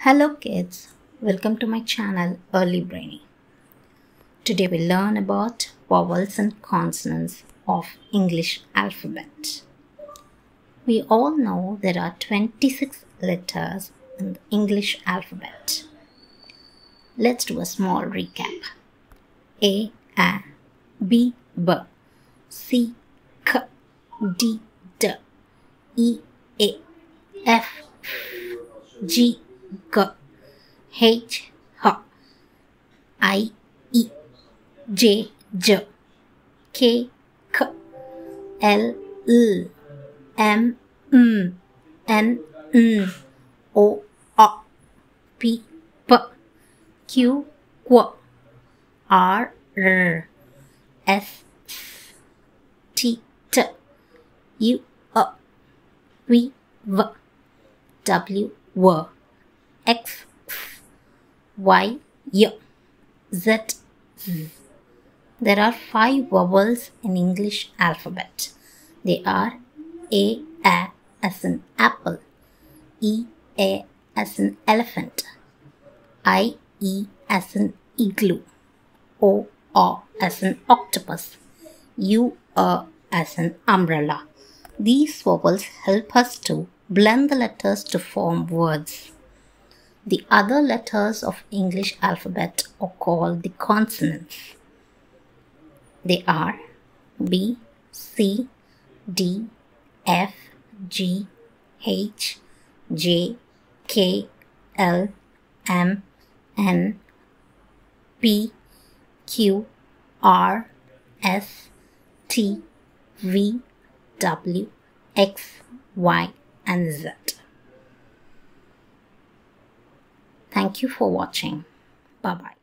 Hello kids, welcome to my channel Early Brainy. Today we learn about vowels and consonants of English alphabet. We all know there are 26 letters in the English alphabet. Let's do a small recap. A, B, B, C, K, D, D, E, A, F, G, G, H, H, I, E, J, J, K, K, L, L, M, N, O, O, P, P, Q, Q, R, R, S, T, T, U, V, V, W, W, X, Y, Y, Z, Z. There are 5 vowels in English alphabet. They are A as in apple, E, A as in elephant, I, E as in igloo, O as in octopus, U, as in umbrella. These vowels help us to blend the letters to form words. The other letters of English alphabet are called the consonants. They are B, C, D, F, G, H, J, K, L, M, N, P, Q, R, S, T, V, W, X, Y, and Z. Thank you for watching. Bye-bye.